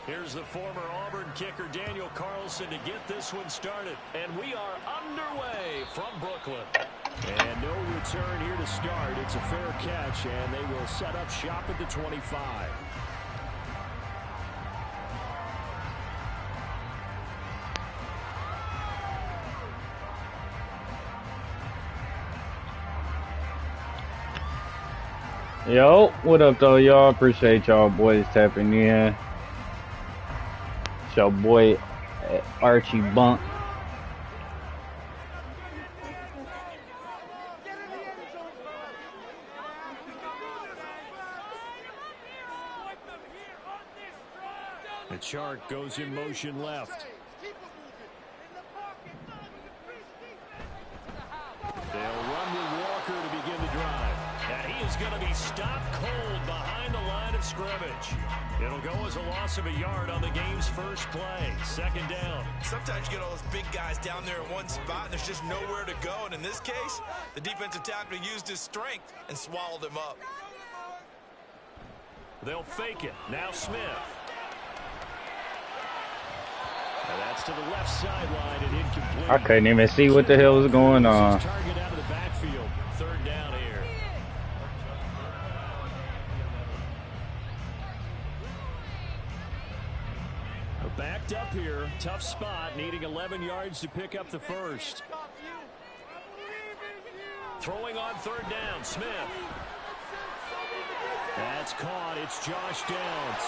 Here's the former Auburn kicker Daniel Carlson to get this one started. And we are underway from Brooklyn. And no return here to start. It's a fair catch, and they will set up shop at the 25. Yo, what up though, y'all? Appreciate y'all boys tapping in. It's your boy Archie Bunk. The chart goes in motion left. They'll run with Walker to begin the drive. And he is going to be stopped cold behind the line of scrimmage. It'll go as a loss of a yard on the game's first play. Second down. Sometimes you get all those big guys down there in one spot, and there's just nowhere to go. And in this case, the defensive tackle used his strength and swallowed him up. They'll fake it. Now Smith. And that's to the left sideline and incomplete. I couldn't even see what the hell was going on. Target out of the backfield. Third down here. Backed up here. Tough spot. Needing 11 yards to pick up the first. Throwing on third down. Smith. That's caught. It's Josh Downs.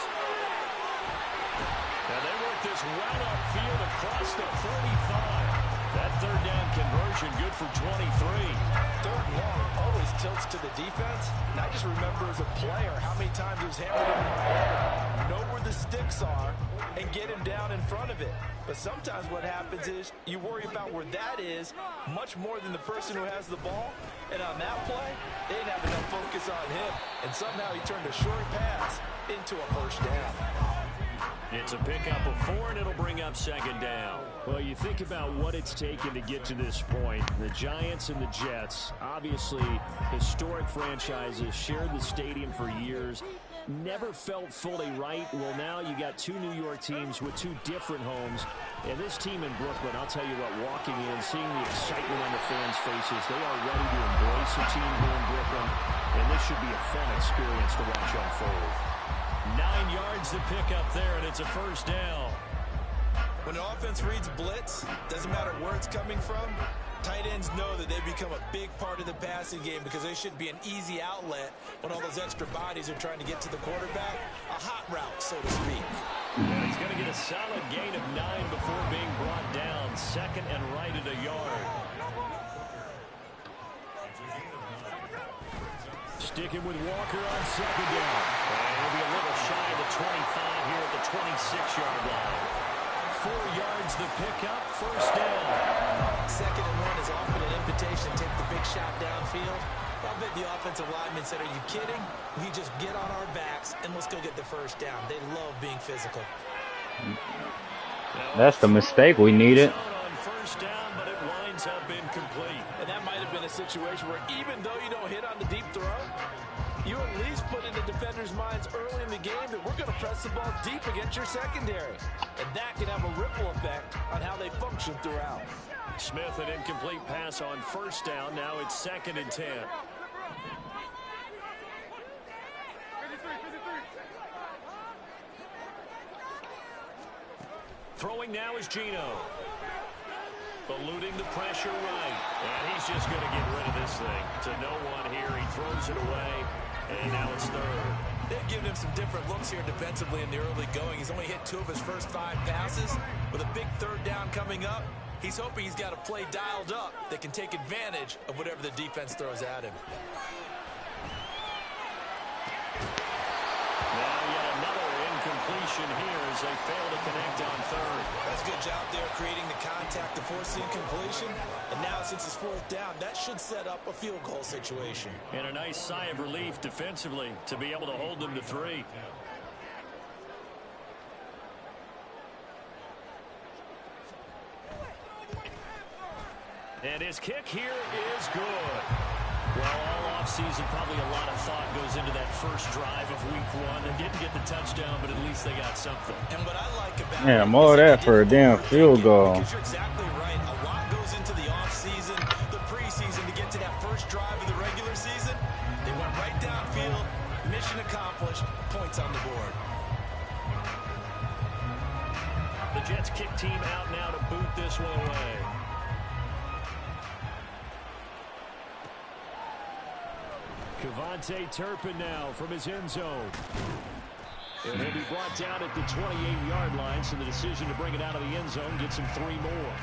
And they work this well upfield across the 35. That third down conversion good for 23. Third and long always tilts to the defense. And I just remember as a player how many times it was hammered in my head. Know where the sticks are and get him down in front of it. But sometimes what happens is you worry about where that is much more than the person who has the ball. And on that play, they didn't have enough focus on him. And somehow he turned a short pass into a first down. It's a pickup of 4, and it'll bring up second down. Well, you think about what it's taken to get to this point. The Giants and the Jets, obviously historic franchises, shared the stadium for years, never felt fully right. Well, now you got two New York teams with two different homes. And this team in Brooklyn, I'll tell you what, walking in, seeing the excitement on the fans' faces, they are ready to embrace a team here in Brooklyn. And this should be a fun experience to watch unfold. 9 yards to pick up there, and it's a first down. When the offense reads blitz, doesn't matter where it's coming from, tight ends know that they become a big part of the passing game because they should be an easy outlet when all those extra bodies are trying to get to the quarterback. A hot route, so to speak. And he's going to get a solid gain of 9 before being brought down. Second and right at a yard. Sticking with Walker on second down. And he'll be a little shy of the 25 here at the 26-yard line. 4 yards to pick up, first down. Second and one is often an invitation to take the big shot downfield. I bet the offensive lineman said, are you kidding? We just get on our backs and let's go get the first down. They love being physical. That's the mistake we needed. On first down, but it winds up incomplete. And that might have been a situation where even though you don't hit on the deep throw, you at least put in the defenders' minds early in the game that we're going to press the ball deep against your secondary. And that can have a ripple effect on how they function throughout. Smith, an incomplete pass on first down. Now it's second and 10. Throwing now is Geno. Eluding the pressure right. And he's just going to get rid of this thing. To no one here. He throws it away. And now it's third. They've given him some different looks here defensively in the early going. He's only hit 2 of his first 5 passes. With a big third down coming up, he's hoping he's got a play dialed up that can take advantage of whatever the defense throws at him. Now yet another incompletion here as they fail to connect on third. That's a good job there creating the contact to force the incompletion. And now since it's 4th down, that should set up a field goal situation. And a nice sigh of relief defensively to be able to hold them to 3. And his kick here is good. Well, all offseason, probably a lot of thought goes into that first drive of week 1. They didn't get the touchdown, but at least they got something. And what I like about Yeah, more of that for a damn field goal. Because you're exactly right. A lot goes into the offseason, the preseason to get to that first drive of the regular season. They went right downfield, mission accomplished, points on the board. The Jets kick team out now to boot this one away. Kevontae Turpin now from his end zone. And he'll be brought down at the 28-yard line, so the decision to bring it out of the end zone gets him 3 more.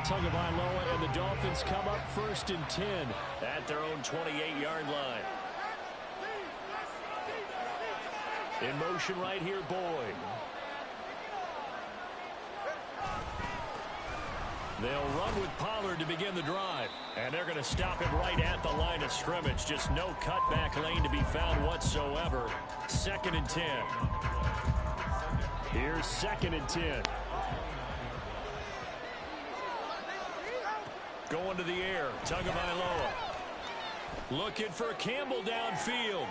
Tagovailoa and the Dolphins come up 1st and 10 at their own 28-yard line. In motion right here, Boyd. They'll run with Pollard to begin the drive. And they're going to stop it right at the line of scrimmage. Just no cutback lane to be found whatsoever. 2nd and 10. Here's 2nd and 10. Going to the air. Tagovailoa. Looking for Campbell downfield.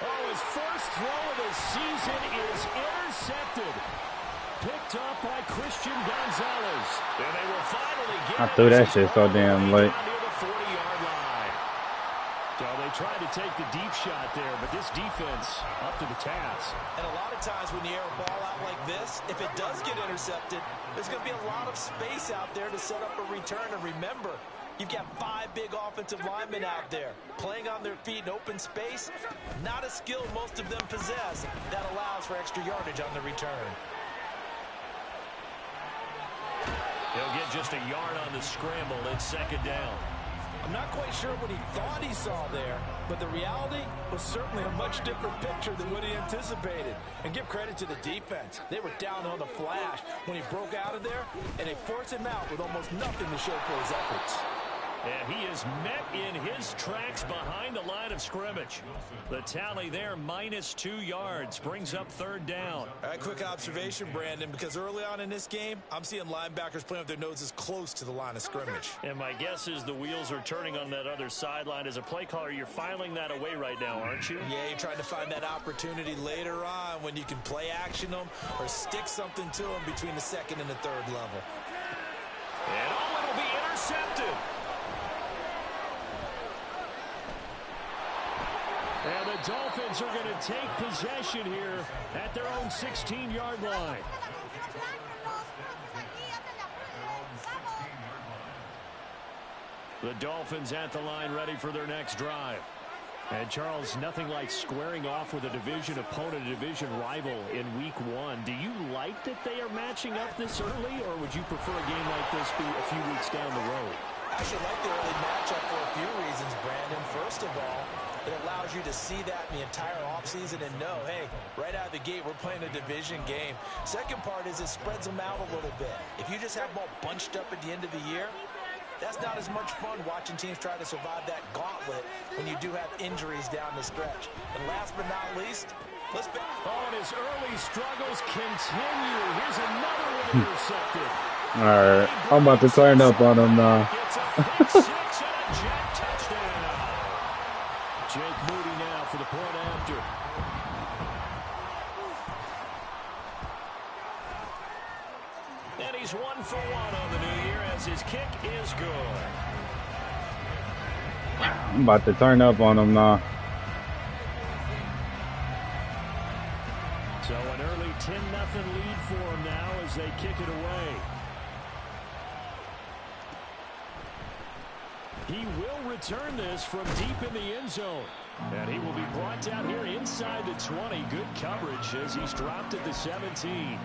Oh, his first throw of the season is intercepted. Picked up by Christian Gonzalez. And they will finally get I threw that shit so damn late. near the 40-yard line. So they tried to take the deep shot there, but this defense up to the task. And a lot of times when you air a ball out like this, if it does get intercepted, there's going to be a lot of space out there to set up a return. And remember, you've got 5 big offensive linemen out there playing on their feet in open space. Not a skill most of them possess that allows for extra yardage on the return. He'll get just a yard on the scramble. It's 2nd down. I'm not quite sure what he thought he saw there, but the reality was certainly a much different picture than what he anticipated. And give credit to the defense. They were down on the flash when he broke out of there, and they forced him out with almost nothing to show for his efforts. And he is met in his tracks behind the line of scrimmage. The tally there, -2 yards, brings up 3rd down. All right, quick observation, Brandon, because early on in this game, I'm seeing linebackers playing with their noses close to the line of scrimmage. And my guess is the wheels are turning on that other sideline. As a play caller, you're filing that away right now, aren't you? Yeah, you're trying to find that opportunity later on when you can play action them or stick something to them between the 2nd and the 3rd level. And it'll be intercepted. And the Dolphins are going to take possession here at their own 16-yard line. The Dolphins at the line ready for their next drive. And Charles, nothing like squaring off with a division opponent, a division rival in week 1. Do you like that they are matching up this early, or would you prefer a game like this be a few weeks down the road? I actually like the early matchup for a few reasons, Brandon. First of all, it allows you to see that in the entire offseason and know, hey, right out of the gate, we're playing a division game. Second part is it spreads them out a little bit. If you just have them all bunched up at the end of the year, that's not as much fun watching teams try to survive that gauntlet when you do have injuries down the stretch. And last but not least, let's bet. Oh, and his early struggles continue. Here's another one intercepted. All right, I'm about to turn up on him now. Jake Moody now for the point after. And he's 1 for 1 on the new year as his kick is good. I'm about to turn up on him now. So an early 10-0 lead for him now as they kick it away. He will return this from deep in the end zone. And he will be brought down here inside the 20. Good coverage as he's dropped at the 17.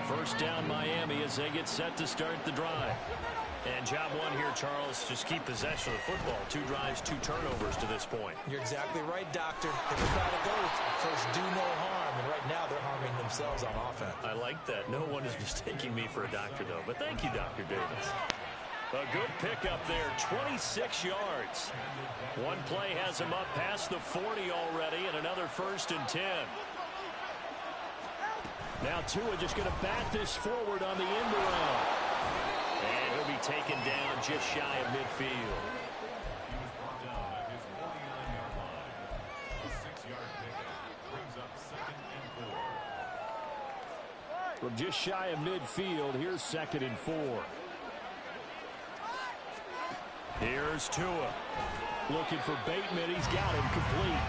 First down Miami as they get set to start the drive. And job one here, Charles, just keep possession of the football. 2 drives, 2 turnovers to this point. You're exactly right, Doctor. If it's got to go, first do no harm. And right now they're harming themselves on offense. I like that. No one is mistaking me for a doctor, though. But thank you, Dr. Davis. A good pickup there, 26 yards. One play has him up past the 40 already, and another 1st and 10. Now Tua just going to bat this forward on the end around. And he'll be taken down just shy of midfield. From just shy of midfield, here's 2nd and 4. Here's Tua. Looking for Bateman. He's got him complete.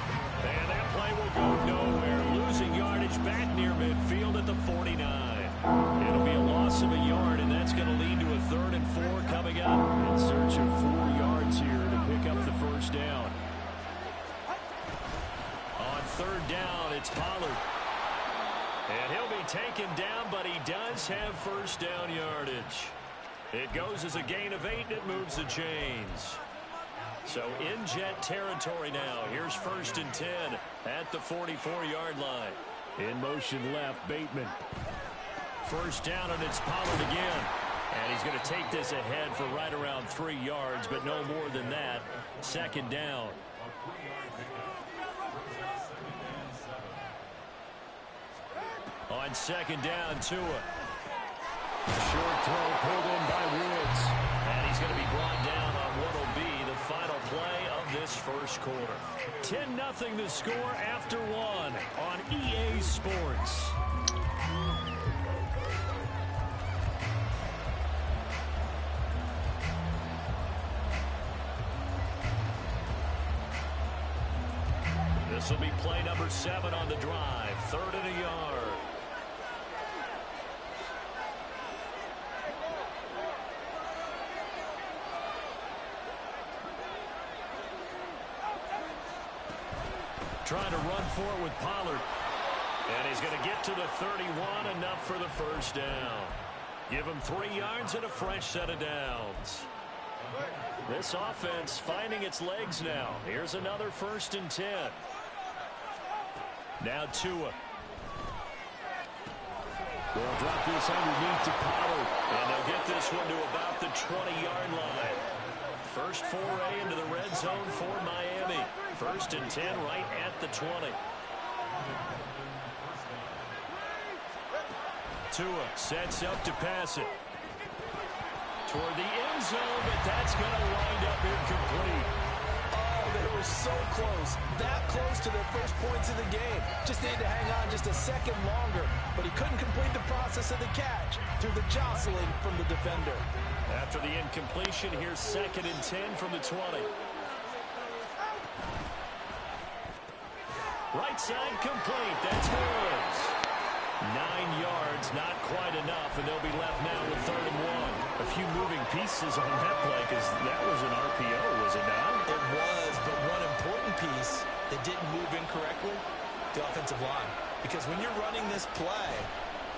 And that play will go nowhere. Losing yardage back near midfield at the 49. It'll be a loss of a yard, and that's going to lead to a 3rd and 4 coming up. In search of 4 yards here to pick up the 1st down. On 3rd down, it's Pollard. And he'll be taken down, but he does have 1st down yardage. It goes as a gain of 8, and it moves the chains. So in Jet territory now. Here's 1st and 10 at the 44-yard line. In motion left, Bateman. 1st down, and it's Pollard again. And he's going to take this ahead for right around 3 yards, but no more than that. 2nd down. On 2nd down, Tua. Short throw pulled in by Woods. And he's going to be brought down on what will be the final play of this 1st quarter. 10-0 the score after 1 on EA Sports. This will be play number 7 on the drive. 3rd and a yard. Trying to run for it with Pollard. And he's going to get to the 31, enough for the 1st down. Give him 3 yards and a fresh set of downs. This offense finding its legs now. Here's another 1st and 10. Now Tua. They'll drop this underneath to Pollard. And they'll get this one to about the 20-yard line. First foray into the red zone for Miami. 1st and 10 right at the 20. Tua sets up to pass it. Toward the end zone, but that's going to wind up incomplete. Oh, they were so close. That close to their first points of the game. Just needed to hang on just a second longer. But he couldn't complete the process of the catch through the jostling from the defender. After the incompletion, here's 2nd and 10 from the 20. Right side complete. That's Woods. 9 yards, not quite enough, and they'll be left now with 3rd and 1. A few moving pieces on that play because that was an RPO, was it not? It was, but one important piece that didn't move incorrectly, the offensive line. Because when you're running this play,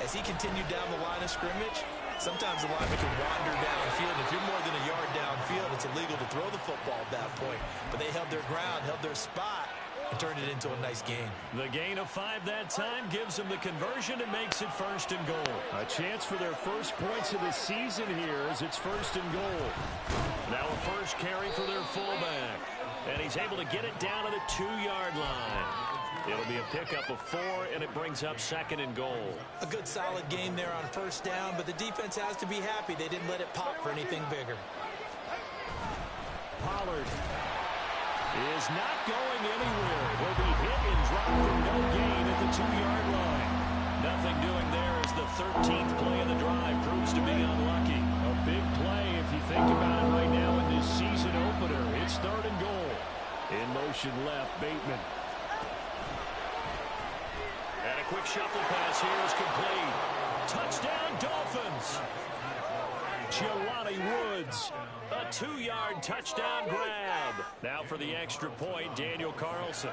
as he continued down the line of scrimmage, sometimes the lineman can wander downfield. If you're more than a yard downfield, it's illegal to throw the football at that point. But they held their ground, held their spot, and turned it into a nice gain. The gain of 5 that time gives them the conversion and makes it 1st and goal. A chance for their first points of the season here as it's 1st and goal. Now a first carry for their fullback. And he's able to get it down to the 2-yard line. It'll be a pickup of 4, and it brings up 2nd and goal. A good solid gain there on 1st down, but the defense has to be happy they didn't let it pop for anything bigger. Pollard is not going anywhere. He'll be hit and dropped for no gain at the 2-yard line. Nothing doing there as the 13th play of the drive proves to be unlucky. A big play if you think about it right now in this season opener. It's 3rd and goal. In motion left, Bateman. And a quick shuffle pass here is complete. Touchdown, Dolphins. Jelani Woods. A 2-yard touchdown grab. Now for the extra point, Daniel Carlson.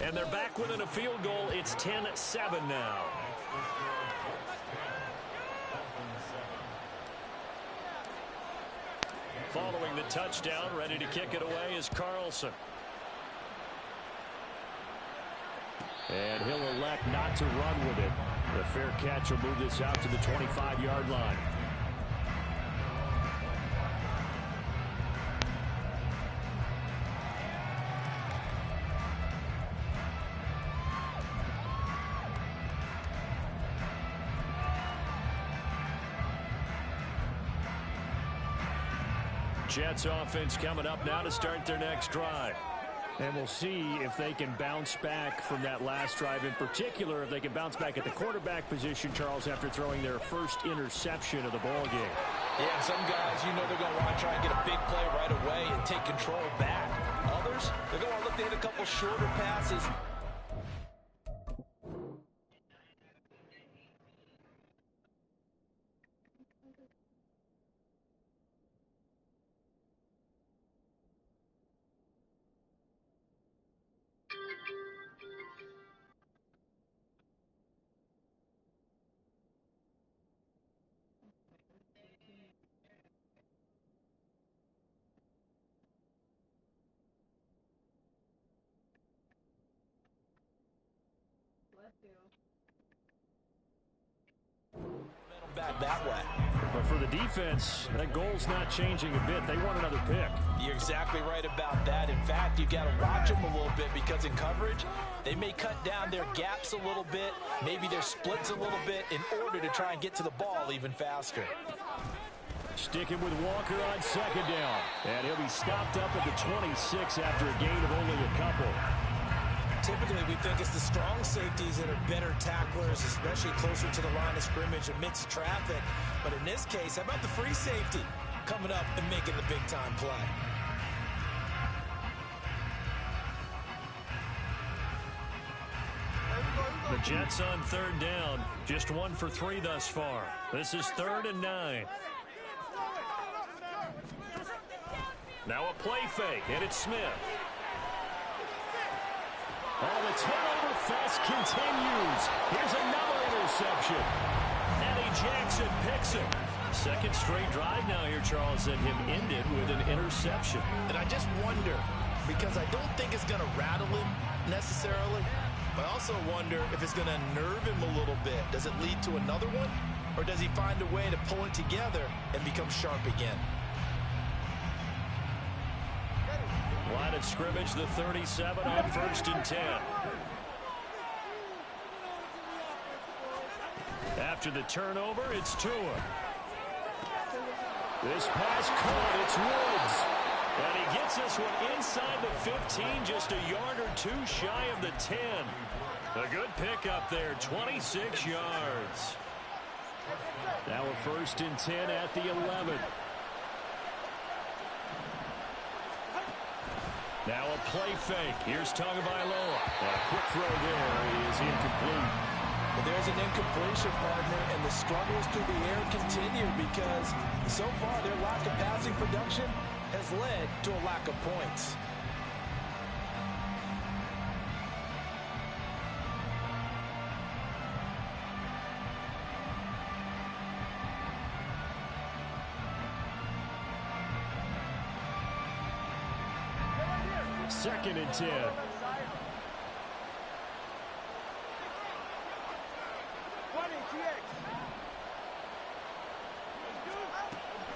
And they're back within a field goal. It's 10-7 now. Following the touchdown, ready to kick it away is Carlson. And he'll elect not to run with it. The fair catch will move this out to the 25-yard line. Jets offense coming up now to start their next drive. And we'll see if they can bounce back from that last drive. In particular, if they can bounce back at the quarterback position, Charles, after throwing their first interception of the ball game. Yeah, some guys, you know they're going to want to try and get a big play right away and take control back. Others, they're going to look to hit a couple shorter passes. Back that way. But for the defense, that goal's not changing a bit. They want another pick. You're exactly right about that. In fact, you've got to watch them a little bit because in coverage, they may cut down their gaps a little bit, maybe their splits a little bit in order to try and get to the ball even faster. Sticking with Walker on second down. And he'll be stopped up at the 26 after a gain of only a couple. Typically, we think it's the strong safeties that are better tacklers, especially closer to the line of scrimmage amidst traffic. But in this case, how about the free safety coming up and making the big-time play? The Jets on third down, just 1 for 3 thus far. This is 3rd and 9. Now a play fake, and it's Smith. Oh, the turnover fest continues. Here's another interception. Eddie Jackson picks it. Second straight drive now here, Charles, that him ended with an interception. And I just wonder, because I don't think it's going to rattle him necessarily, but I also wonder if it's going to unnerve him a little bit. Does it lead to another one? Or does he find a way to pull it together and become sharp again? Line of scrimmage, the 37 on 1st and 10. After the turnover, it's Tua. This pass caught, it's Woods. And he gets this one inside the 15, just a yard or 2 shy of the 10. A good pickup there, 26 yards. Now a 1st and 10 at the 11. Now a play fake. Here's Tagovailoa. A quick throw there is incomplete. But there's an incompletion, partner, and the struggles through the air continue because so far their lack of passing production has led to a lack of points. Second and 10.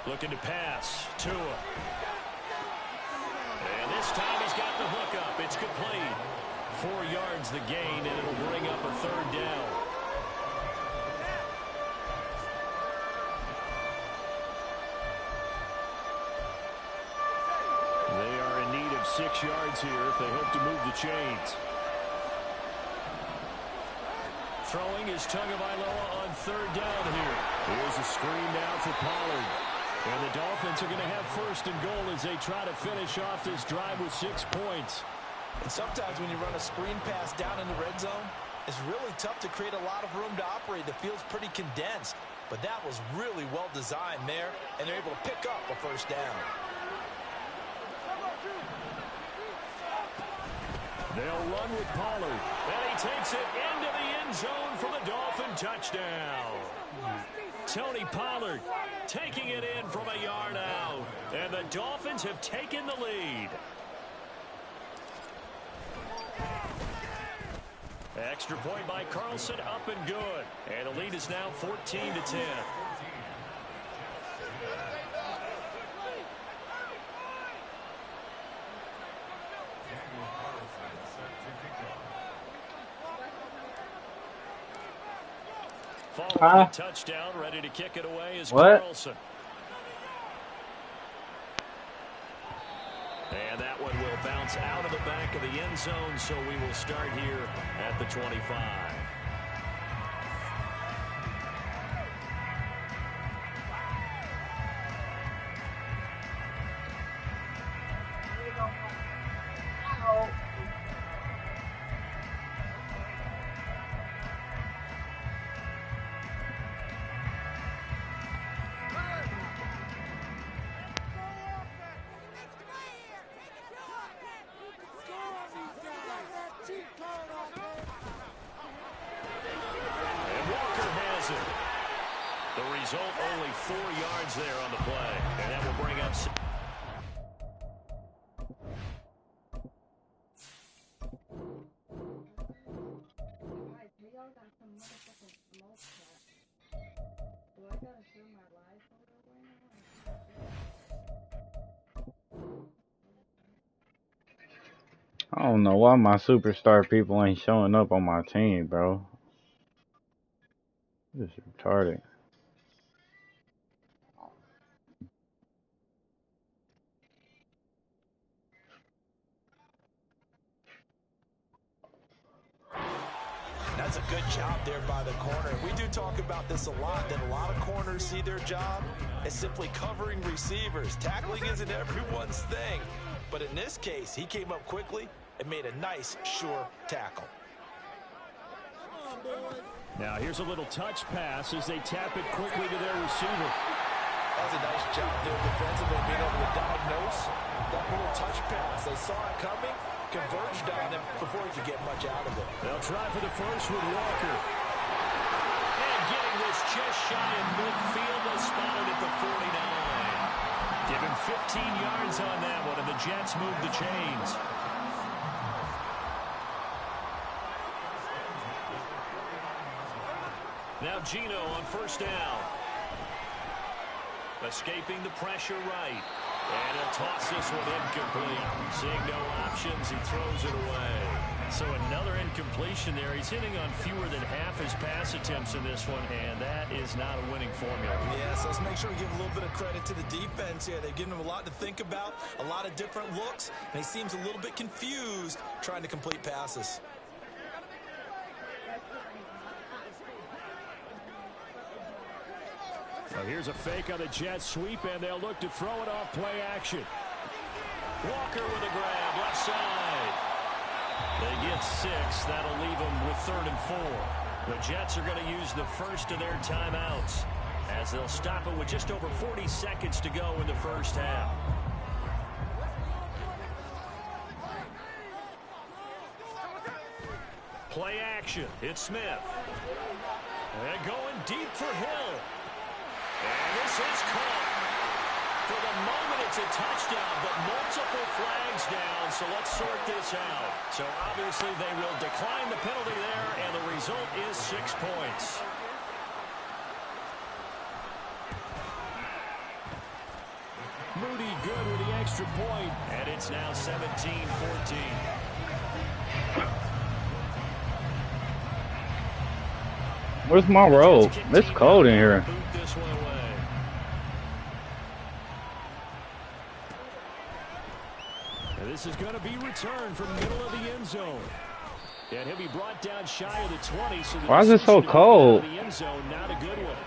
Looking to pass. Tua. And this time he's got the hook up. It's complete. 4 yards the gain, and it'll bring up a 3rd down. They are in need of 6 yards here if they hope to move the chains. Throwing is Tagovailoa on 3rd down here. Here's a screen now for Pollard. And the Dolphins are going to have 1st and goal as they try to finish off this drive with 6 points. And sometimes when you run a screen pass down in the red zone, it's really tough to create a lot of room to operate. The field's pretty condensed. But that was really well designed there, and they're able to pick up a 1st down. They'll run with Pollard. And he takes it into the end zone for the Dolphin touchdown. Tony Pollard taking it in from a yard out. And the Dolphins have taken the lead. Extra point by Carlson, up and good. And the lead is now 14-10. Following the touchdown, ready to kick it away is Carlson. And that one will bounce out of the back of the end zone, so we will start here at the 25. The result, only 4 yards there on the play, and that will bring up... I don't know why my superstar people ain't showing up on my team, bro. This is retarded. That's a good job there by the corner. We do talk about this a lot, that a lot of corners see their job as simply covering receivers. Tackling isn't everyone's thing. But in this case, he came up quickly and made a nice, sure tackle. Now here's a little touch pass as they tap it quickly to their receiver. That was a nice job there defensively, being able to diagnose that little touch pass. They saw it coming, converged on him before he could get much out of it. They'll try for the first with Walker. And getting this just shy of midfield, they spotted at the 49. Give him 15 yards on that one, and the Jets move the chains. Now Gino on first down. Escaping the pressure right. And he'll toss this one incomplete. Seeing no options, he throws it away. So another incompletion there. He's hitting on fewer than half his pass attempts in this one, and that is not a winning formula. Yes, let's make sure we give a little bit of credit to the defense here. They've given him a lot to think about, a lot of different looks, and he seems a little bit confused trying to complete passes. So here's a fake on the Jets sweep, and they'll look to throw it off play action. Walker with a grab, left side. They get 6. That'll leave them with 3rd and 4. The Jets are going to use the first of their timeouts as they'll stop it with just over 40 seconds to go in the first half. Play action. It's Smith. And going deep for Hill. And this is caught. For the moment, it's a touchdown, but multiple flags down, so let's sort this out. So obviously they will decline the penalty there, and the result is 6 points. Moody good with the extra point, and it's now 17-14. Where's my roll? It's cold in here. And this is going to be returned from the middle of the end zone. And he'll be brought down shy of the 20. So why is it so cold? The end zone, not a good one.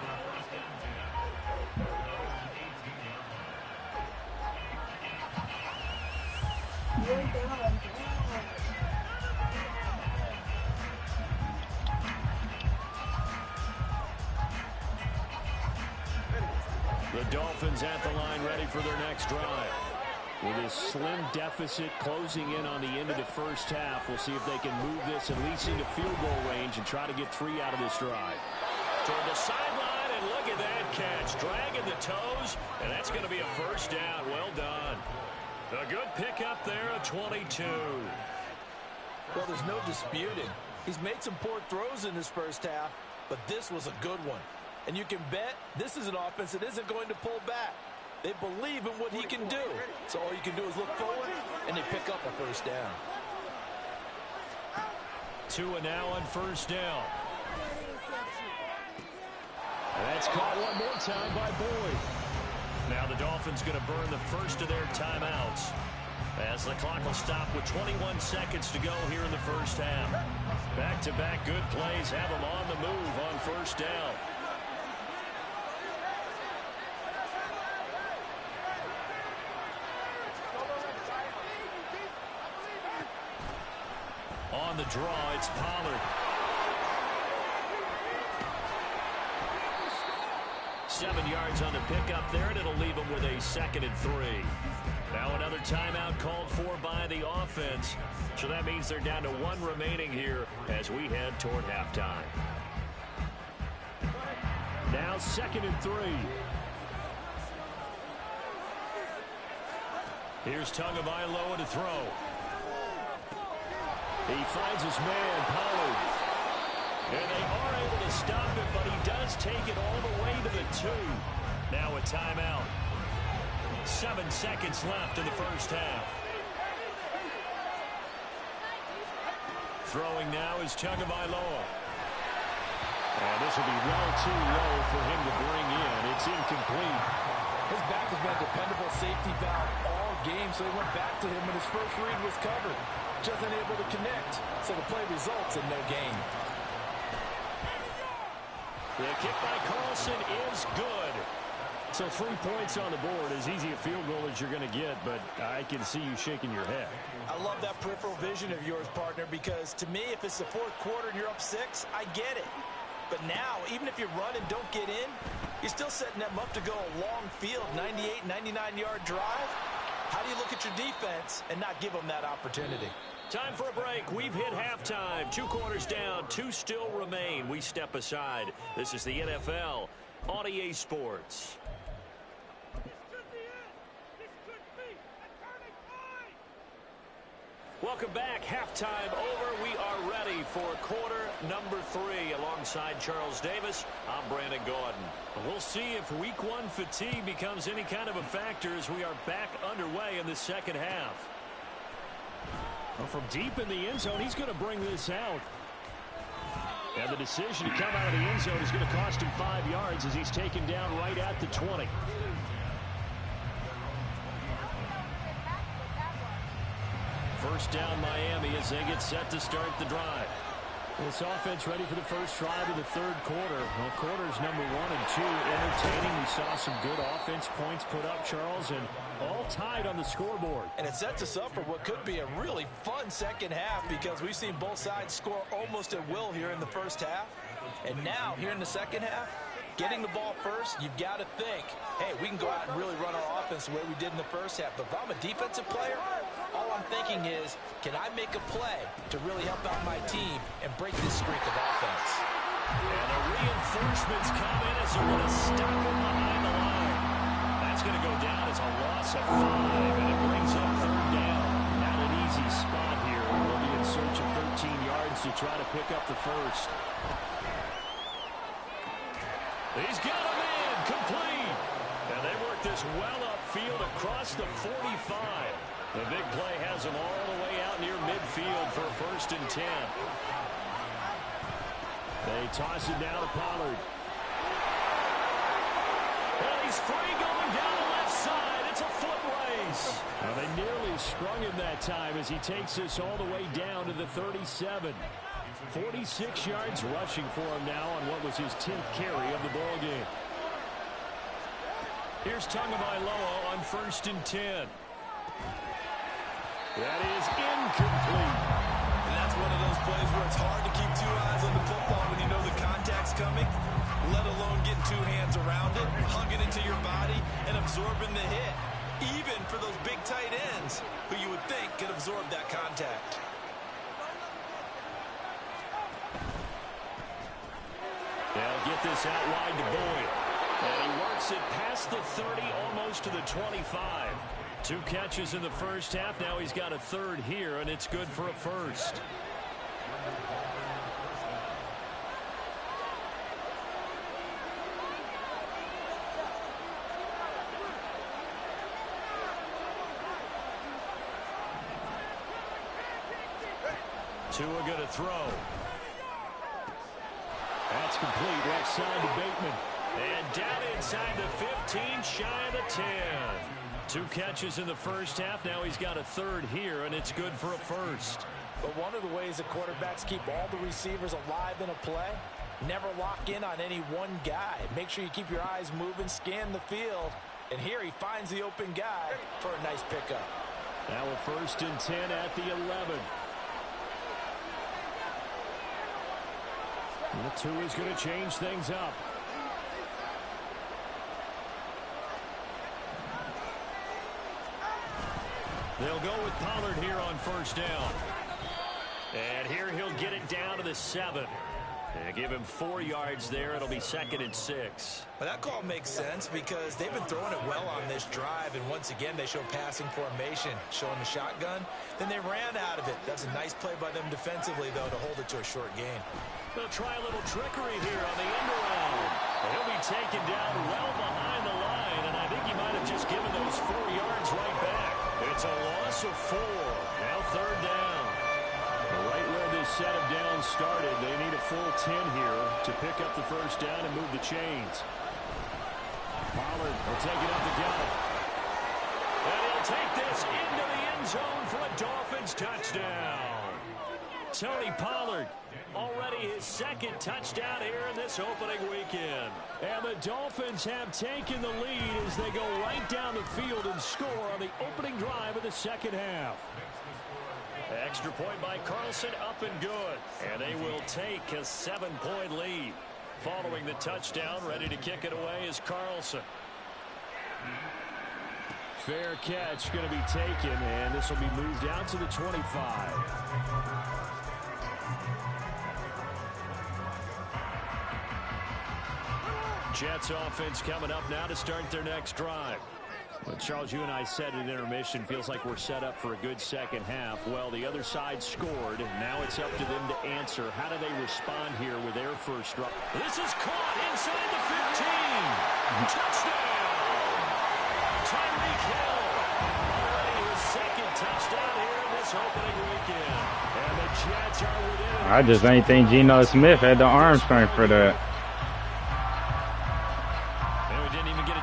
The Dolphins at the line, ready for their next drive. With his slim deficit closing in on the end of the first half, we'll see if they can move this at least into field goal range and try to get 3 out of this drive. Toward the sideline, and look at that catch. Dragging the toes, and that's going to be a first down. Well done. A good pickup there at 22. Well, there's no disputing. He's made some poor throws in this first half, but this was a good one. And you can bet this is an offense that isn't going to pull back. They believe in what he can do. So all you can do is look forward, and they pick up a first down. 2 and now on first down. And that's caught one more time by Boyd. Now the Dolphins going to burn the first of their timeouts, as the clock will stop with 21 seconds to go here in the first half. Back-to-back good plays have them on the move on first down. On the draw, it's Pollard. 7 yards on the pickup there, and it'll leave them with a 2nd and 3. Now another timeout called for by the offense. So that means they're down to 1 remaining here as we head toward halftime. Now 2nd and 3. Here's Tagovailoa to throw. He finds his man, Pollard. And they are able to stop it, but he does take it all the way to the 2. Now a timeout. 7 seconds left in the first half. Throwing now is Tagovailoa. And this will be well too low for him to bring in. It's incomplete. His back has been a dependable safety valve all game, so he went back to him when his first read was covered. Just unable to connect, so the play results in no gain. The kick by Carlson is good. So 3 points on the board, as easy a field goal as you're going to get, but I can see you shaking your head. I love that peripheral vision of yours, partner, because to me, if it's the 4th quarter and you're up 6, I get it. But now, even if you run and don't get in, you're still setting them up to go a long field, 98, 99-yard drive. How do you look at your defense and not give them that opportunity? Time for a break. We've hit halftime. 2 quarters down. 2 still remain. We step aside. This is the NFL on EA Sports. Welcome back. Halftime over. We are ready for quarter number 3. Alongside Charles Davis, I'm Brandon Gordon. We'll see if week 1 fatigue becomes any kind of a factor as we are back underway in the second half. Well, from deep in the end zone, he's going to bring this out. And the decision to come out of the end zone is going to cost him 5 yards as he's taken down right at the 20. First down Miami as they get set to start the drive. This offense ready for the first drive of the 3rd quarter. Well, quarters number 1 and 2 entertaining. We saw some good offense points put up, Charles, and all tied on the scoreboard. And it sets us up for what could be a really fun second half because we've seen both sides score almost at will here in the first half. And now, here in the second half, getting the ball first, you've got to think, hey, we can go out and really run our offense the way we did in the first half. But if I'm a defensive player, all I'm thinking is, can I make a play to really help out my team and break this streak of offense? And the reinforcements come in as they're going to stop him behind the line. That's going to go down as a loss of 5, and it brings up 3rd down. Not an easy spot here. We'll be in search of 13 yards to try to pick up the first. He's got him in, complete. And they work this well upfield across the 45. The big play has him all the way out near midfield for 1st and 10. They toss it down to Pollard. And he's free going down the left side. It's a foot race. Well, they nearly sprung him that time as he takes this all the way down to the 37. 46 yards rushing for him now on what was his 10th carry of the ball game. Here's Tagovailoa on 1st and 10. That is incomplete. And that's one of those plays where it's hard to keep 2 eyes on the football when you know the contact's coming, let alone getting 2 hands around it, hugging into your body, and absorbing the hit. Even for those big tight ends who you would think could absorb that contact. They'll get this out wide to Boyd. And he works it past the 30, almost to the 25. 2 catches in the first half. Now he's got a 3rd here, and it's good for a first. Tua going to throw. That's complete. Left side to Bateman. And down inside the 15, shy of the 10. 2 catches in the first half. Now he's got a third here, and it's good for a first. But one of the ways the quarterbacks keep all the receivers alive in a play, never lock in on any one guy. Make sure you keep your eyes moving, scan the field. And here he finds the open guy for a nice pickup. Now a 1st and 10 at the 11. The 2 is going to change things up. They'll go with Pollard here on 1st down. And here he'll get it down to the 7. And give him 4 yards there. It'll be 2nd and 6. Well, that call makes sense because they've been throwing it well on this drive. And once again, they show passing formation, showing the shotgun. Then they ran out of it. That's a nice play by them defensively, though, to hold it to a short gain. They'll try a little trickery here on the end around. He'll be taken down well behind the line. And I think he might have just given those 4 yards right back. It's a loss of 4. Now 3rd down. Right where this set of downs started, they need a full 10 here to pick up the 1st down and move the chains. Pollard will take it up the gut. And he'll take this into the end zone for a Dolphins touchdown. Tony Pollard, already his 2nd touchdown here in this opening weekend. And the Dolphins have taken the lead as they go right down the field and score on the opening drive of the 2nd half. Extra point by Carlson, up and good. And they will take a 7-point lead. Following the touchdown, ready to kick it away is Carlson. Fair catch going to be taken, and this will be moved out to the 25. Jets offense coming up now to start their next drive. But Charles, you and I said at intermission, feels like we're set up for a good 2nd half. Well, the other side scored. Now it's up to them to answer. How do they respond here with their first drive? This is caught inside the 15. Touchdown! Tyreek Hill. Already his 2nd touchdown here in this opening weekend. And the Jets are within. I just ain't think Geno Smith had the arm strength for that.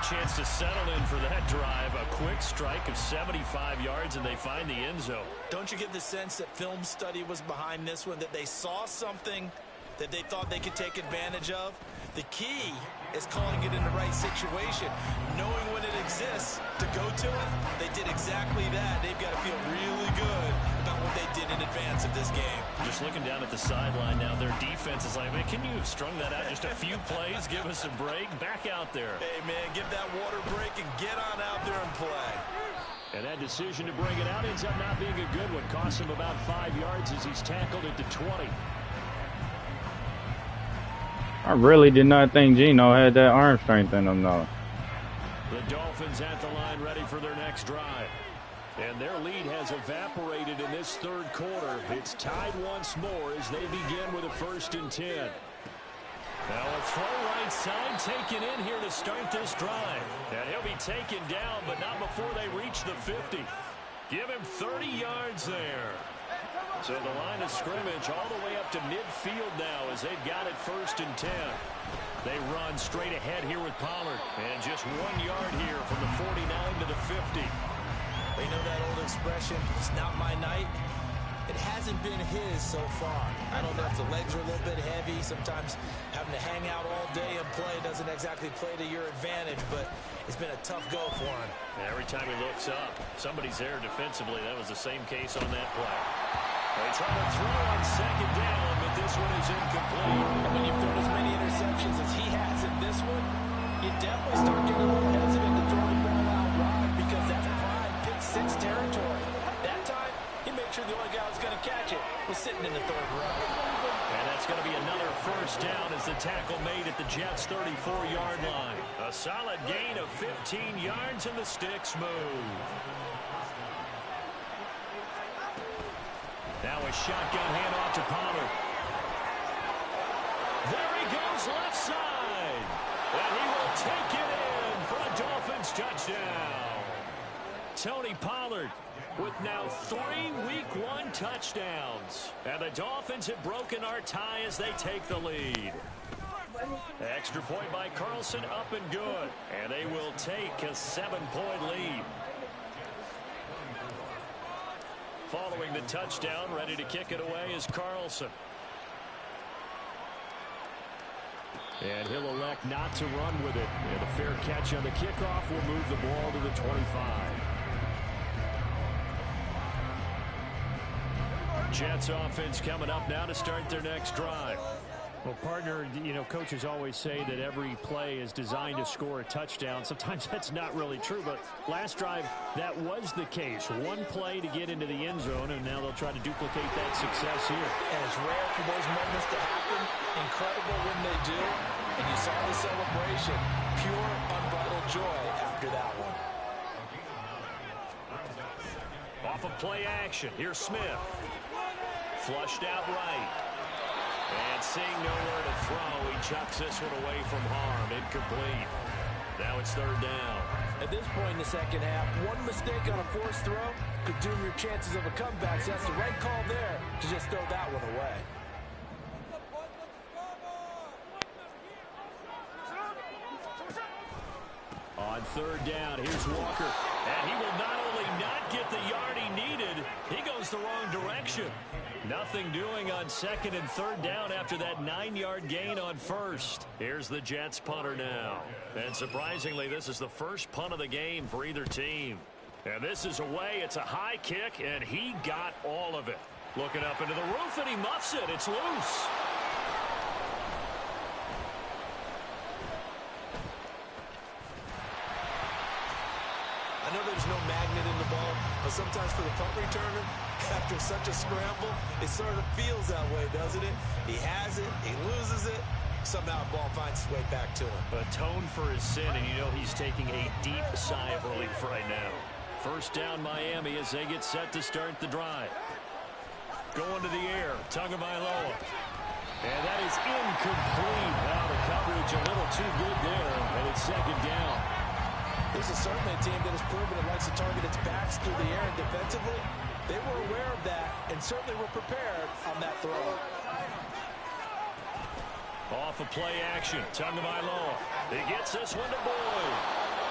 Chance to settle in for that drive. A quick strike of 75 yards, and they find the end zone. Don't you get the sense that film study was behind this one, that they saw something that they thought they could take advantage of? The key is calling it in the right situation, knowing when it exists to go to it. They did exactly that. They've got to feel really good about what they did in advance of this game. Just looking down at the sideline now, their defense is like, man, can you have strung that out just a few plays? Give us a break. Back out there. Hey, man, give that water break and get on out there and play. And that decision to bring it out ends up not being a good one. Costs him about 5 yards as he's tackled at the 20. I really did not think Geno had that arm strength in him, though. The Dolphins at the line ready for their next drive. And their lead has evaporated in this 3rd quarter. It's tied once more as they begin with a 1st and 10. Now a throw right side taken in here to start this drive. And he'll be taken down, but not before they reach the 50. Give him 30 yards there. So the line of scrimmage all the way up to midfield now as they've got it 1st and 10. They run straight ahead here with Pollard. And just 1 yard here from the 49 to the 50. They know that old expression, it's not my night. It hasn't been his so far. I don't know if the legs are a little bit heavy. Sometimes having to hang out all day and play doesn't exactly play to your advantage, but it's been a tough go for him. And every time he looks up, somebody's there defensively. That was the same case on that play. They try to throw on 2nd down, but this one is incomplete. And when you've thrown as many interceptions as he has in this one, you definitely start getting a little hesitant to throw the ball out wide because that's prime pick-6 territory. That time, he made sure the only guy who was going to catch it was sitting in the 3rd row. And that's going to be another 1st down as the tackle made at the Jets' 34-yard line. A solid gain of 15 yards, and the sticks move. Now a shotgun handoff to Pollard. There he goes left side. And he will take it in for a Dolphins touchdown. Tony Pollard with now 3 Week 1 touchdowns. And the Dolphins have broken our tie as they take the lead. Extra point by Carlson, up and good. And they will take a 7-point lead. Following the touchdown, ready to kick it away is Carlson. And he'll elect not to run with it. And a fair catch on the kickoff will move the ball to the 25. Jets offense coming up now to start their next drive. Well, partner, you know, coaches always say that every play is designed to score a touchdown. Sometimes that's not really true, but last drive, that was the case. One play to get into the end zone, and now they'll try to duplicate that success here. And it's rare for those moments to happen. Incredible when they do. And you saw the celebration. Pure, unbridled joy after that one. Off of play action, here's Smith. Flushed out right. And seeing nowhere to throw, he chucks this one away from harm. Incomplete. Now it's 3rd down. At this point in the second half, one mistake on a forced throw could doom your chances of a comeback. So that's the right call there to just throw that one away. On 3rd down, here's Walker. And he will not only not get the yard he needed, he goes the wrong direction. Nothing doing on 2nd and 3rd down after that 9-yard gain on 1st. Here's the Jets punter now. And surprisingly, this is the first punt of the game for either team. And this is away. It's a high kick, and he got all of it. Looking up into the roof, and he muffs it. It's loose. I know there's no magnet in the ball, but sometimes for the punt returner, after such a scramble, it sort of feels that way, doesn't it? He has it, he loses it, somehow the ball finds its way back to him. Atone for his sin, and you know he's taking a deep sigh of relief right now. 1st down Miami as they get set to start the drive. Going to the air, Tagovailoa. And that is incomplete. Now the coverage a little too good there, and it's 2nd down. This is certainly a team that has proven it likes to target its backs through the air and defensively. They were aware of that and certainly were prepared on that throw. Off of play action, Tagovailoa. He gets this one to Boyd.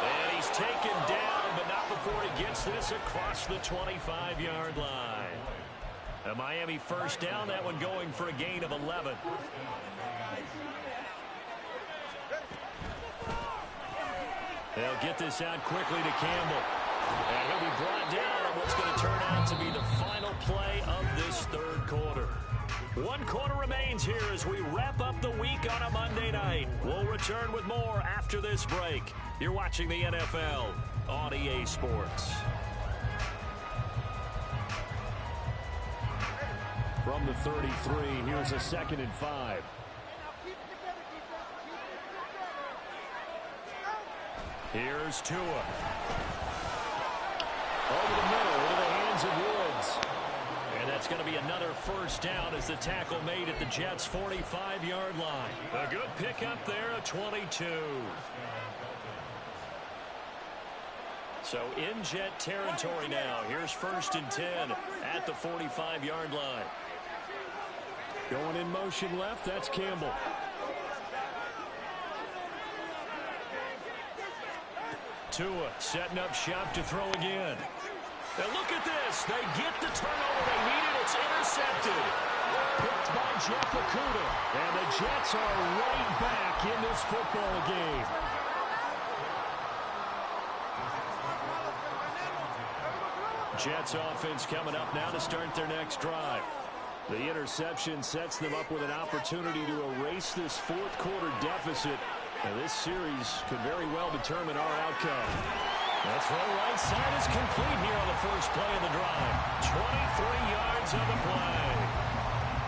And he's taken down, but not before he gets this across the 25-yard line. A Miami 1st down, that one going for a gain of 11. They'll get this out quickly to Campbell. And he'll be brought down on what's going to turn out to be the final play of this 3rd quarter. 1 quarter remains here as we wrap up the week on a Monday night. We'll return with more after this break. You're watching the NFL on EA Sports. From the 33, here's a 2nd and 5. Here's Tua. Over the middle into the hands of Woods. And that's going to be another 1st down as the tackle made at the Jets' 45-yard line. A good pickup there, a 22. So in Jet territory now. Here's 1st and 10 at the 45-yard line. Going in motion left, that's Campbell. Tua setting up shop to throw again. And look at this. They get the turnover they needed. It's intercepted. Picked by Jeff Okudah. And the Jets are right back in this football game. Jets offense coming up now to start their next drive. The interception sets them up with an opportunity to erase this 4th quarter deficit. And this series could very well determine our outcome. The throw right side is complete here on the first play of the drive. 23 yards on the play.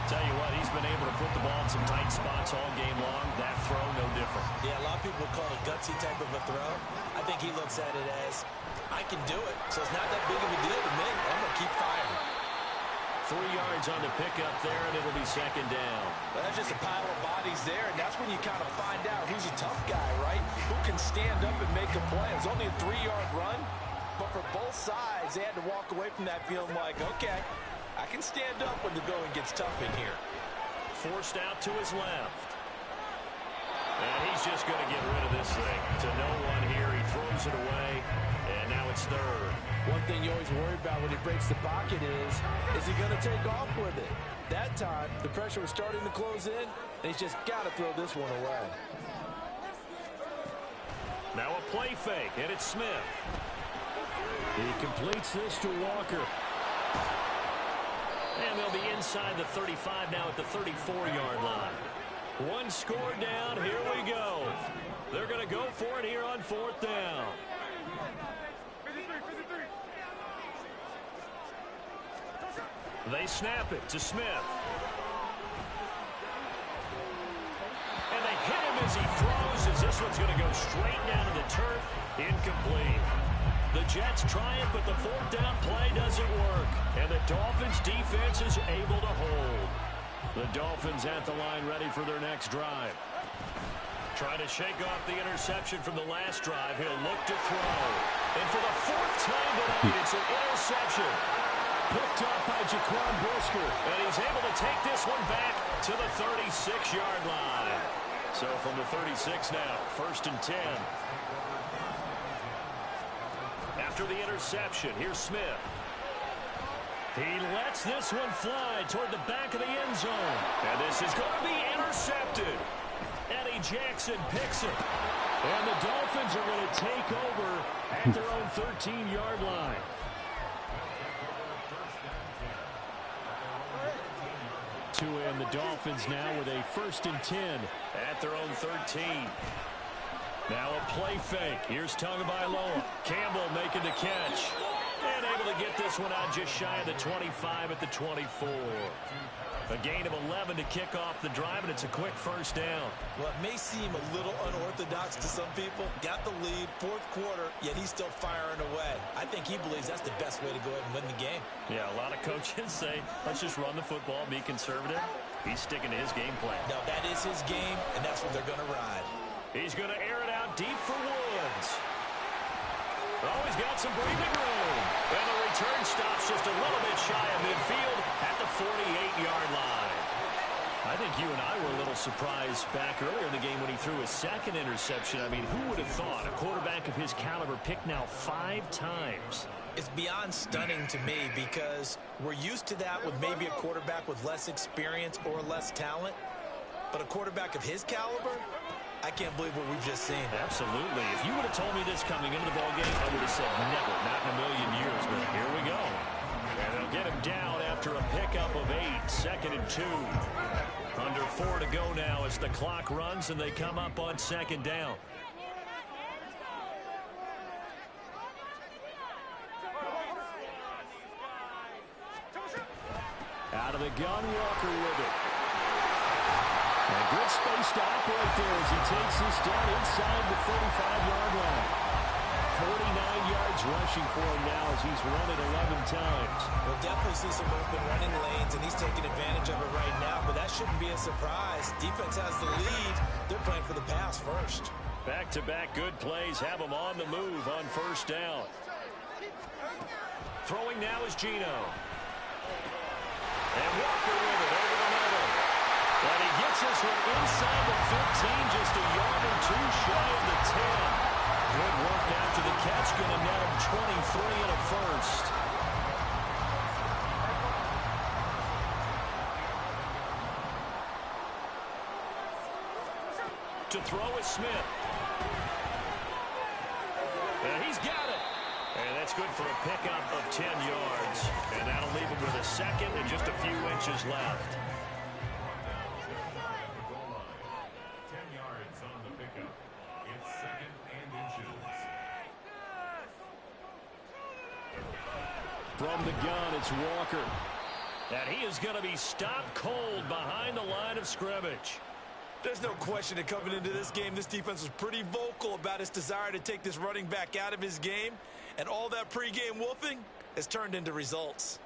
Tell you what, he's been able to put the ball in some tight spots all game long. That throw, no different. Yeah, a lot of people call it a gutsy type of a throw. I think he looks at it as, I can do it, so it's not that big of a deal to me. I'm going to keep firing. 3 yards on the pickup there, and it'll be 2nd down. Well, that's just a pile of bodies there, and that's when you kind of find out who's a tough guy, right? Who can stand up and make a play. It's only a 3-yard run, But for both sides, they had to walk away from that feeling like, okay, I can stand up when the going gets tough in here. Forced out to his left. And he's just going to get rid of this thing to no one here. He throws it away, and now it's third. One thing you always worry about when he breaks the pocket is he going to take off with it? That time, the pressure was starting to close in, and he's just got to throw this one away. Now a play fake, and it's Smith. He completes this to Walker. And they'll be inside the 35 now at the 34-yard line. One score down, here we go. They're going to go for it here on fourth down. They snap it to Smith. And they hit him as he throws, as this one's going to go straight down to the turf. Incomplete. The Jets try it, but the fourth down play doesn't work. And the Dolphins defense is able to hold. The Dolphins at the line ready for their next drive. Trying to shake off the interception from the last drive. He'll look to throw. And for the fourth time tonight, it's an interception. Picked up by Jaquan Brisker. And he's able to take this one back to the 36-yard line. So from the 36 now, 1st and 10. After the interception, here's Smith. He lets this one fly toward the back of the end zone. And this is going to be intercepted. Eddie Jackson picks it. And the Dolphins are going to take over at their own 13-yard line. To end the Dolphins now with a 1st and 10 at their own 13. Now a play fake. Here's Tagovailoa. Campbell making the catch. And able to get this one out just shy of the 25 at the 24. A gain of 11 to kick off the drive, and it's a quick first down. Well, it may seem a little unorthodox to some people. Got the lead, 4th quarter, yet he's still firing away. I think he believes that's the best way to go ahead and win the game. Yeah, a lot of coaches say, let's just run the football, be conservative. He's sticking to his game plan. No, that is his game, and that's what they're going to ride. He's going to air it out deep for Woods. Oh, he's got some breathing room. And the return stops just a little bit shy of midfield at the 48-yard line. I think you and I were a little surprised back earlier in the game when he threw his second interception. I mean, who would have thought a quarterback of his caliber picked now 5 times? It's beyond stunning to me because we're used to that with maybe a quarterback with less experience or less talent. But a quarterback of his caliber, I can't believe what we've just seen. Absolutely. If you would have told me this coming into the ballgame, I would have said never, not in a million years. But here we go. And they'll get him down after a pickup of 8, 2nd and 2. Under 4 to go now as the clock runs and they come up on 2nd down. Out of the gun, Walker with it. And good space to operate there as he takes this down inside the 45-yard line. 49 yards rushing for him now as he's run it 11 times. We'll definitely see some open running lanes, and he's taking advantage of it right now, but that shouldn't be a surprise. Defense has the lead. They're playing for the pass first. Back-to-back good plays have him on the move on 1st down. Throwing now is Geno. And Walker with it over the middle. And he gets this one inside the 15, just a yard or 2 shy of the 10. Good work after the catch, going to net him 23 and a first. To throw is Smith. And he's got it. And that's good for a pickup of 10 yards. And that'll leave him with a 2nd and just a few inches left. 10 yards on the pickup. It's 2nd and inches. From the gun, it's Walker. And he is going to be stopped cold behind the line of scrimmage. There's no question that coming into this game, this defense was pretty vocal about its desire to take this running back out of his game. And all that pregame wolfing has turned into results.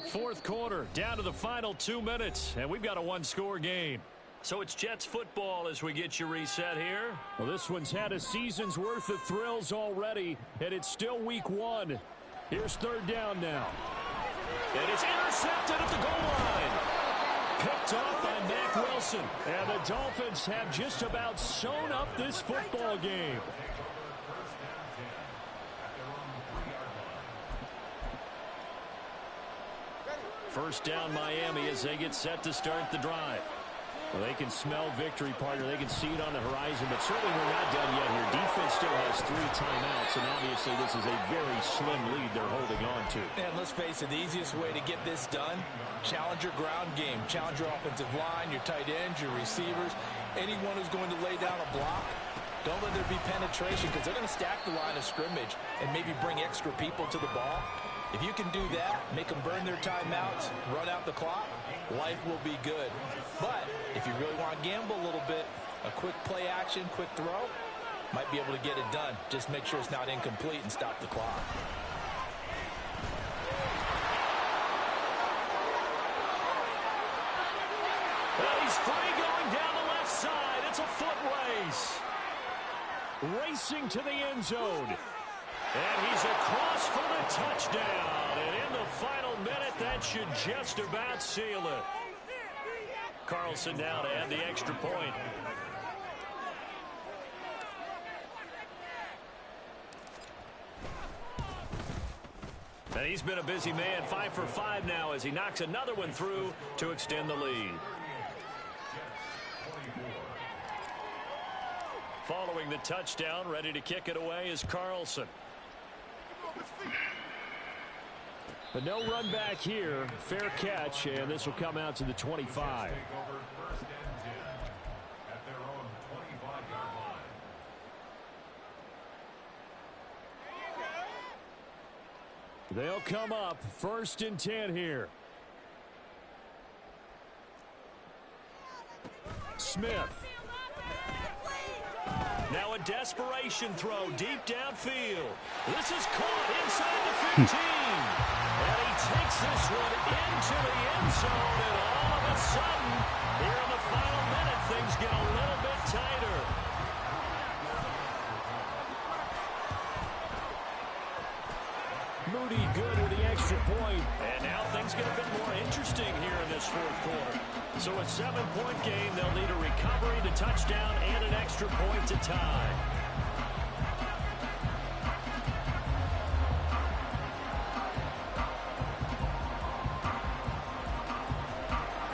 4th quarter, down to the final 2 minutes, and we've got a 1-score game. So it's Jets football as we get you reset here. Well, this one's had a season's worth of thrills already, and it's still week 1. Here's third down now. And it's intercepted at the goal line. Picked off by Mack Wilson. And the Dolphins have just about sewn up this football game. First down Miami as they get set to start the drive. Well, they can smell victory, partner. They can see it on the horizon, but certainly we're not done yet here. Defense still has 3 timeouts, and obviously this is a very slim lead they're holding on to. And let's face it, the easiest way to get this done, challenge your ground game. Challenge your offensive line, your tight ends, your receivers, anyone who's going to lay down a block. Don't let there be penetration because they're going to stack the line of scrimmage and maybe bring extra people to the ball. If you can do that, make them burn their timeouts, run out the clock, life will be good. But if you really want to gamble a little bit, a quick play action, quick throw, might be able to get it done. Just make sure it's not incomplete and stop the clock. Well, he's free going down the left side. It's a foot race. Racing to the end zone. And he's across for the touchdown. And in the final minute, that should just about seal it. Carlson now to add the extra point. And he's been a busy man, 5 for 5 now as he knocks another one through to extend the lead. Following the touchdown, ready to kick it away is Carlson. But no run back here. Fair catch, and this will come out to the 25. They'll come up 1st and 10 here. Smith. Now a desperation throw deep downfield. This is caught inside the 15. And he takes this one into the end zone. And all of a sudden, here in the final minute, things get a little bit tighter. Moody good with the extra point. And now things get a bit more interesting here in this 4th quarter. So a 7-point game, they'll need a recovery, the touchdown, and an extra point to tie.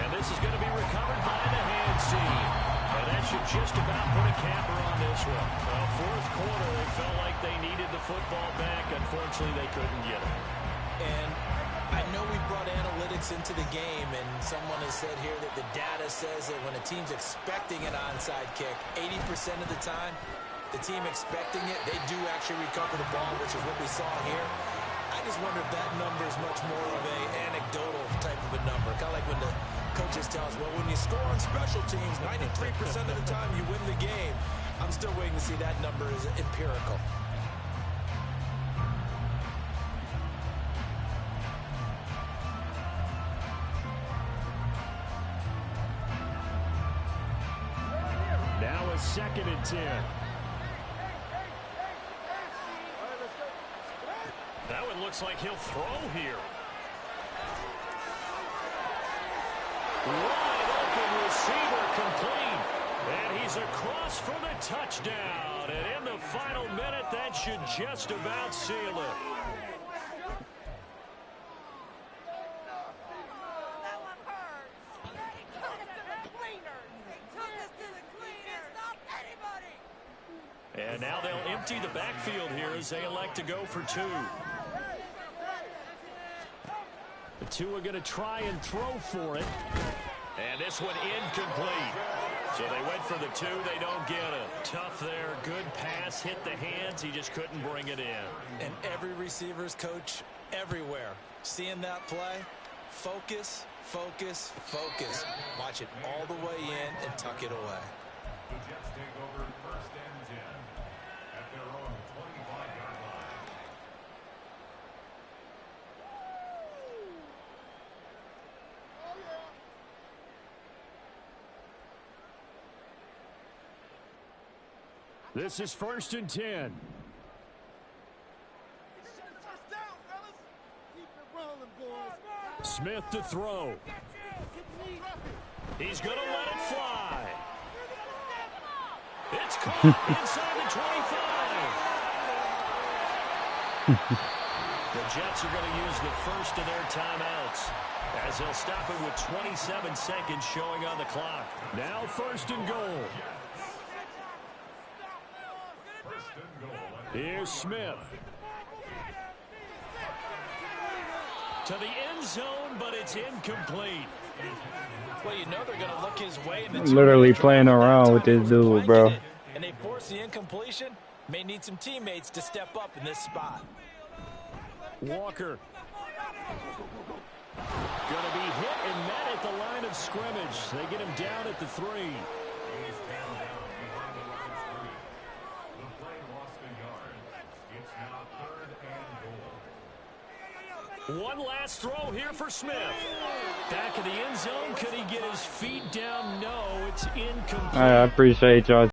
And this is going to be recovered by the hand team. And that should just about put a capper on this one. Well, 4th quarter, they felt like they needed the football back. Unfortunately, they couldn't get it. And I know we brought analytics into the game, and someone has said here that the data says that when a team's expecting an onside kick, 80% of the time, the team expecting it, they do actually recover the ball, which is what we saw here. I just wonder if that number is much more of an anecdotal type of a number. Kind of like when the coaches tell us, well, when you score on special teams, 93% of the time you win the game. I'm still waiting to see that number is empirical. Now a 2nd and 10. That one looks like he'll throw here. Wide open receiver complete. And he's across for the touchdown. And in the final minute, that should just about seal it. And now they'll empty the backfield here as they elect to go for 2. The 2 are going to try and throw for it. And this one incomplete. So they went for the 2. They don't get it. Tough there. Good pass. Hit the hands. He just couldn't bring it in. And every receiver's coach everywhere. Seeing that play, focus, focus, focus. Watch it all the way in and tuck it away. The Jets take over 1st and 10 at their own 25-yard line. This is 1st and 10. Smith to throw. He's going to let it fly. It's caught inside the 25. The Jets are going to use the first of their timeouts as they'll stop it with 27 seconds showing on the clock. Now 1st and goal. Here's Smith. To the end zone, but it's incomplete. Well, you know they're going to look his way. I'm literally playing around with this dude, bro. And they force the incompletion. May need some teammates to step up in this spot. Walker. Going to be hit and met at the line of scrimmage. They get him down at the 3. He's down behind the line of scrimmage. The play lost a yard. It's now 3rd and goal. One last throw here for Smith. Back in the end zone. Could he get his feet down? No, it's incomplete. I appreciate y'all.